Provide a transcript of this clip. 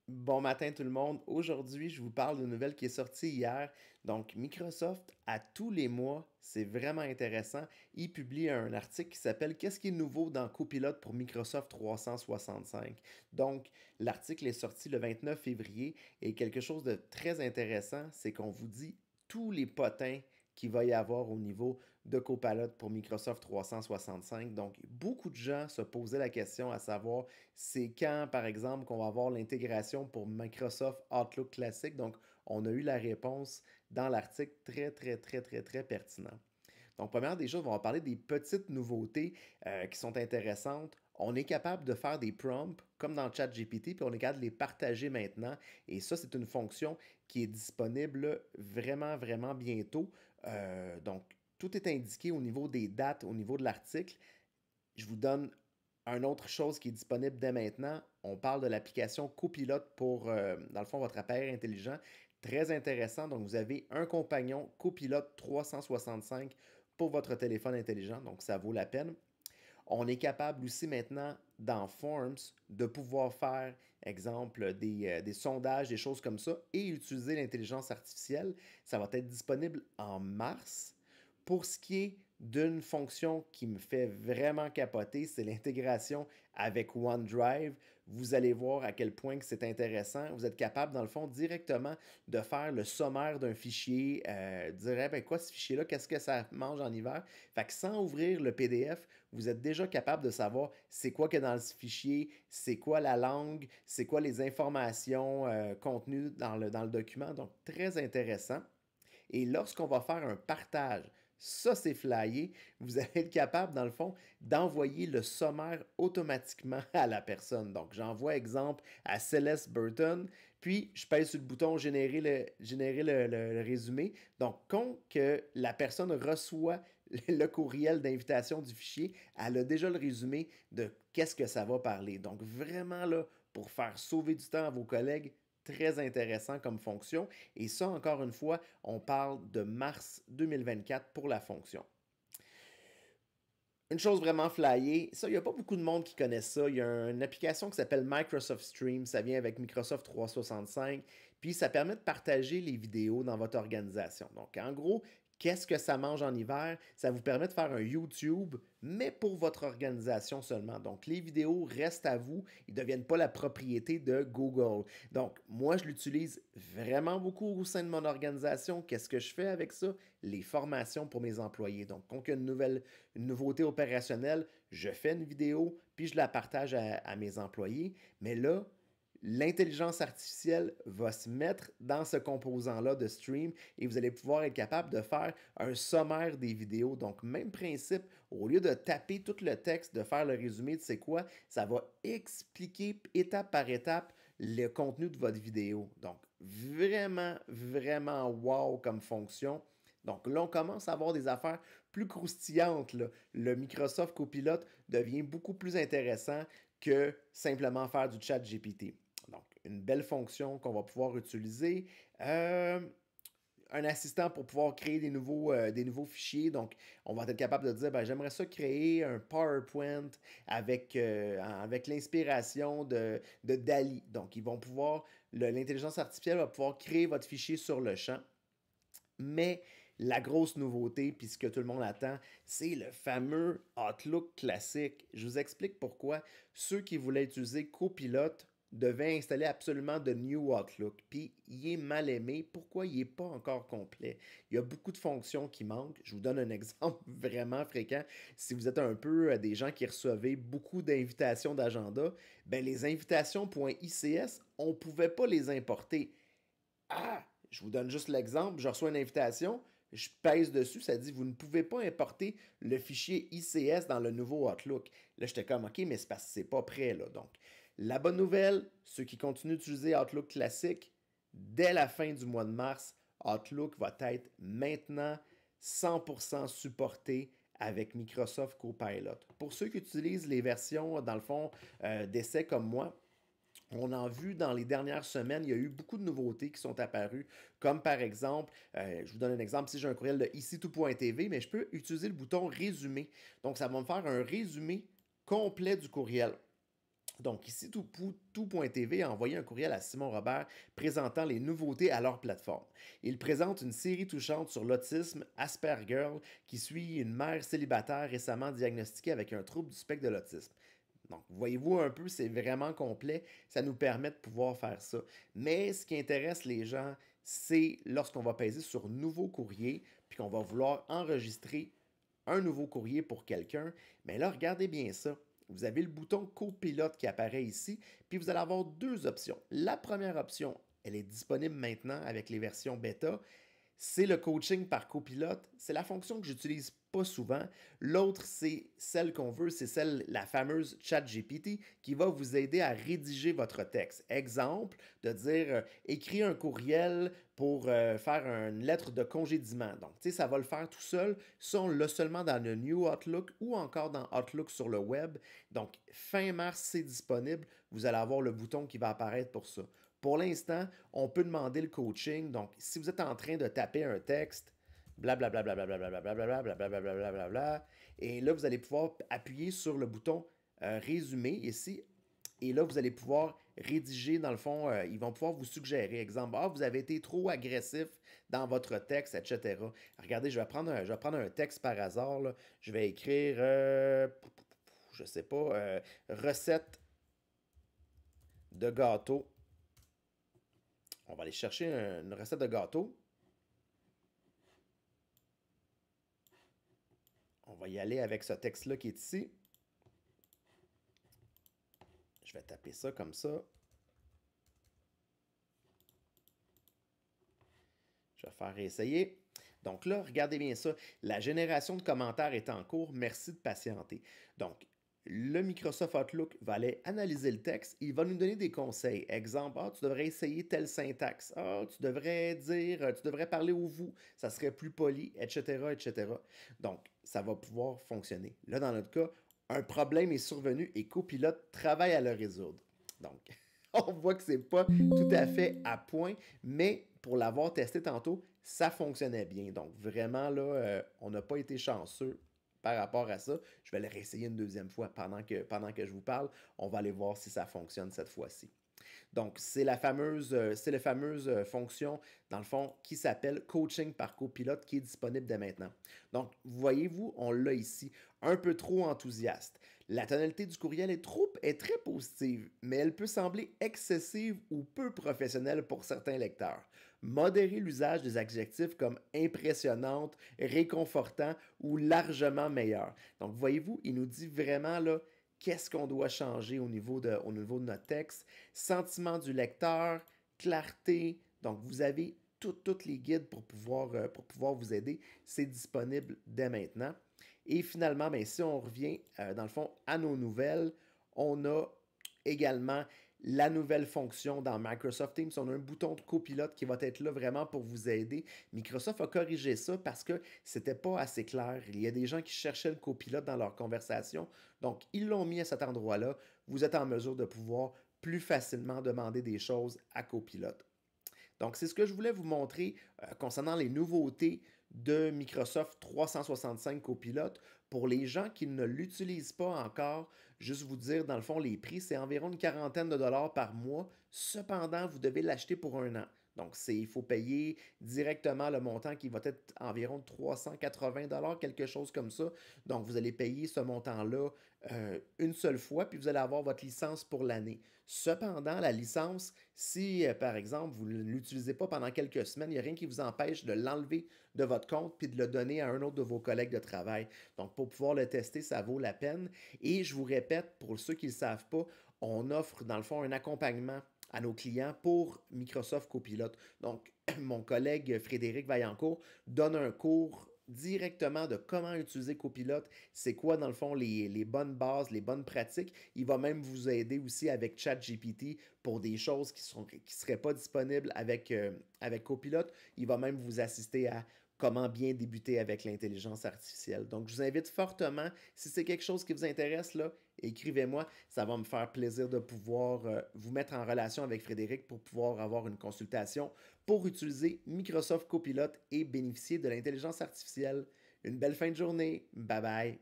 Bon matin tout le monde. Aujourd'hui, je vous parle d'une nouvelle qui est sortie hier. Donc, Microsoft, à tous les mois, c'est vraiment intéressant. Il publie un article qui s'appelle Qu'est-ce qui est nouveau dans Copilot pour Microsoft 365? Donc, l'article est sorti le 29 février et quelque chose de très intéressant, c'est qu'on vous dit tous les potins qu'il va y avoir au niveau de Copilot pour Microsoft 365. Donc, beaucoup de gens se posaient la question à savoir c'est quand, par exemple, qu'on va avoir l'intégration pour Microsoft Outlook classique. Donc, on a eu la réponse dans l'article très pertinent. Donc, première des choses, on va parler des petites nouveautés qui sont intéressantes. On est capable de faire des prompts comme dans ChatGPT, puis on est capable de les partager maintenant. Et ça, c'est une fonction qui est disponible vraiment bientôt. Donc, tout est indiqué au niveau des dates, au niveau de l'article. Je vous donne une autre chose qui est disponible dès maintenant. On parle de l'application Copilot pour, dans le fond, votre appareil intelligent. Très intéressant. Donc, vous avez un compagnon Copilot 365 pour votre téléphone intelligent. Donc, ça vaut la peine. On est capable aussi maintenant, dans Forms, de pouvoir faire, exemple, des sondages, des choses comme ça, et utiliser l'intelligence artificielle. Ça va être disponible en mars. Pour ce qui est d'une fonction qui me fait vraiment capoter, c'est l'intégration avec OneDrive. Vous allez voir à quel point que c'est intéressant. Vous êtes capable, dans le fond, directement de faire le sommaire d'un fichier, dire, eh ben quoi ce fichier-là, qu'est-ce que ça mange en hiver? Fait que sans ouvrir le PDF, vous êtes déjà capable de savoir c'est quoi que dans ce fichier, c'est quoi la langue, c'est quoi les informations contenues dans le document. Donc, très intéressant. Et lorsqu'on va faire un partage, ça c'est flyé, vous allez être capable, dans le fond, d'envoyer le sommaire automatiquement à la personne. Donc, j'envoie exemple à Celeste Burton, puis je pèse sur le bouton générer le résumé. Donc, quand que la personne reçoit le courriel d'invitation du fichier, elle a déjà le résumé de qu'est-ce que ça va parler. Donc, vraiment là, pour faire sauver du temps à vos collègues, très intéressant comme fonction. Et ça, encore une fois, on parle de mars 2024 pour la fonction. Une chose vraiment flyée, ça, il n'y a pas beaucoup de monde qui connaît ça. Il y a une application qui s'appelle Microsoft Stream, ça vient avec Microsoft 365, puis ça permet de partager les vidéos dans votre organisation. Donc, en gros, qu'est-ce que ça mange en hiver? Ça vous permet de faire un YouTube, mais pour votre organisation seulement. Donc, les vidéos restent à vous, ils ne deviennent pas la propriété de Google. Donc, moi, je l'utilise vraiment beaucoup au sein de mon organisation. Qu'est-ce que je fais avec ça? Les formations pour mes employés. Donc, quand il y a une nouveauté opérationnelle, je fais une vidéo, puis je la partage à mes employés. Mais là, l'intelligence artificielle va se mettre dans ce composant-là de stream et vous allez pouvoir être capable de faire un sommaire des vidéos. Donc, même principe, au lieu de taper tout le texte, de faire le résumé de c'est quoi, ça va expliquer étape par étape le contenu de votre vidéo. Donc, vraiment wow comme fonction. Donc là, on commence à avoir des affaires plus croustillantes, là. Le Microsoft Copilot devient beaucoup plus intéressant que simplement faire du chat GPT. Donc, une belle fonction qu'on va pouvoir utiliser. Un assistant pour pouvoir créer des nouveaux fichiers. Donc, on va être capable de dire, ben, j'aimerais ça créer un PowerPoint avec l'inspiration de DALI. Donc, ils vont pouvoir, l'intelligence artificielle va pouvoir créer votre fichier sur le champ. Mais la grosse nouveauté, puis ce que tout le monde attend, c'est le fameux Outlook classique. Je vous explique pourquoi. Ceux qui voulaient utiliser Copilot devaient installer absolument de New Outlook. Puis il est mal aimé. Pourquoi il n'est pas encore complet? Il y a beaucoup de fonctions qui manquent. Je vous donne un exemple vraiment fréquent. Si vous êtes un peu des gens qui recevaient beaucoup d'invitations d'agenda, ben les invitations.ics, on ne pouvait pas les importer. Ah! Je vous donne juste l'exemple. Je reçois une invitation, je pèse dessus, ça dit vous ne pouvez pas importer le fichier ICS dans le nouveau Outlook. Là, j'étais comme OK, mais c'est parce que c'est pas prêt là. Donc, la bonne nouvelle, ceux qui continuent d'utiliser Outlook classique, dès la fin du mois de mars, Outlook va être maintenant 100% supporté avec Microsoft Copilot. Pour ceux qui utilisent les versions, dans le fond, d'essai comme moi, on a vu dans les dernières semaines, il y a eu beaucoup de nouveautés qui sont apparues, comme par exemple, je vous donne un exemple, si j'ai un courriel de ici-tout.tv, mais je peux utiliser le bouton résumé. Donc, ça va me faire un résumé complet du courriel. Donc ici, tout.tv a envoyé un courriel à Simon Robert présentant les nouveautés à leur plateforme. Il présente une série touchante sur l'autisme Asperger qui suit une mère célibataire récemment diagnostiquée avec un trouble du spectre de l'autisme. Donc, voyez-vous un peu, c'est vraiment complet. Ça nous permet de pouvoir faire ça. Mais ce qui intéresse les gens, c'est lorsqu'on va peser sur nouveau courrier, puis qu'on va vouloir enregistrer un nouveau courrier pour quelqu'un. Mais là, regardez bien ça. Vous avez le bouton copilote qui apparaît ici, puis vous allez avoir deux options. La première option, elle est disponible maintenant avec les versions bêta. C'est le coaching par copilote. C'est la fonction que j'utilise pas souvent. L'autre, c'est celle qu'on veut, c'est celle, la fameuse ChatGPT, qui va vous aider à rédiger votre texte. Exemple, de dire écris un courriel pour faire une lettre de congédiement. Donc, tu sais, ça va le faire tout seul. Ça, on l'a seulement dans le New Outlook ou encore dans Outlook sur le web. Donc, fin mars, c'est disponible. Vous allez avoir le bouton qui va apparaître pour ça. Pour l'instant, on peut demander le coaching. Donc, si vous êtes en train de taper un texte, blablabla, blablabla, et là, vous allez pouvoir appuyer sur le bouton résumé ici. Et là, vous allez pouvoir rédiger, dans le fond, ils vont pouvoir vous suggérer, exemple, ah, vous avez été trop agressif dans votre texte, etc. Regardez, je vais prendre un texte par hasard. Là. Je vais écrire, je ne sais pas, recette de gâteau. On va aller chercher une recette de gâteau. On va y aller avec ce texte-là qui est ici. Je vais taper ça comme ça. Je vais faire réessayer. Donc là, regardez bien ça. La génération de commentaires est en cours. Merci de patienter. Donc, le Microsoft Outlook va aller analyser le texte. Il va nous donner des conseils. Exemple, ah, tu devrais essayer telle syntaxe. Ah, tu devrais dire, tu devrais parler au vous. Ça serait plus poli, etc., etc. Donc, ça va pouvoir fonctionner. Là, dans notre cas, un problème est survenu et Copilot travaille à le résoudre. Donc, on voit que c'est pas tout à fait à point, mais pour l'avoir testé tantôt, ça fonctionnait bien. Donc, vraiment, là, on n'a pas été chanceux par rapport à ça. Je vais le réessayer une deuxième fois pendant que je vous parle. On va aller voir si ça fonctionne cette fois-ci. Donc, c'est la fameuse fonction, dans le fond, qui s'appelle Coaching par copilote qui est disponible dès maintenant. Donc, voyez-vous, on l'a ici, un peu trop enthousiaste. La tonalité du courriel est très positive, mais elle peut sembler excessive ou peu professionnelle pour certains lecteurs. Modérez l'usage des adjectifs comme impressionnante, réconfortant ou largement meilleur. Donc, voyez-vous, il nous dit vraiment là, qu'est-ce qu'on doit changer au niveau de notre texte, sentiment du lecteur, clarté. Donc, vous avez toutes les guides pour pouvoir vous aider. C'est disponible dès maintenant. Et finalement, ben, si on revient, dans le fond, à nos nouvelles, on a également la nouvelle fonction dans Microsoft Teams. On a un bouton de copilote qui va être là vraiment pour vous aider. Microsoft a corrigé ça parce que c'était pas assez clair. Il y a des gens qui cherchaient le copilote dans leur conversation. Donc, ils l'ont mis à cet endroit-là. Vous êtes en mesure de pouvoir plus facilement demander des choses à copilote. Donc, c'est ce que je voulais vous montrer concernant les nouveautés de Microsoft 365 Copilot. Pour les gens qui ne l'utilisent pas encore, juste vous dire, dans le fond, les prix, c'est environ une quarantaine de dollars par mois. Cependant, vous devez l'acheter pour un an. Donc, il faut payer directement le montant qui va être environ 380 dollars, quelque chose comme ça. Donc, vous allez payer ce montant-là une seule fois, puis vous allez avoir votre licence pour l'année. Cependant, la licence, si par exemple vous ne l'utilisez pas pendant quelques semaines, il n'y a rien qui vous empêche de l'enlever de votre compte puis de le donner à un autre de vos collègues de travail. Donc, pour pouvoir le tester, ça vaut la peine. Et je vous répète, pour ceux qui ne le savent pas, on offre dans le fond un accompagnement à nos clients pour Microsoft Copilot. Donc, mon collègue Frédéric Vaillancourt donne un cours directement de comment utiliser Copilot, c'est quoi dans le fond les bonnes bases, les bonnes pratiques. Il va même vous aider aussi avec ChatGPT pour des choses qui ne seraient pas disponibles avec Copilot. Il va même vous assister à comment bien débuter avec l'intelligence artificielle. Donc, je vous invite fortement, si c'est quelque chose qui vous intéresse, là, écrivez-moi. Ça va me faire plaisir de pouvoir vous mettre en relation avec Frédéric pour pouvoir avoir une consultation pour utiliser Microsoft Copilot et bénéficier de l'intelligence artificielle. Une belle fin de journée. Bye bye.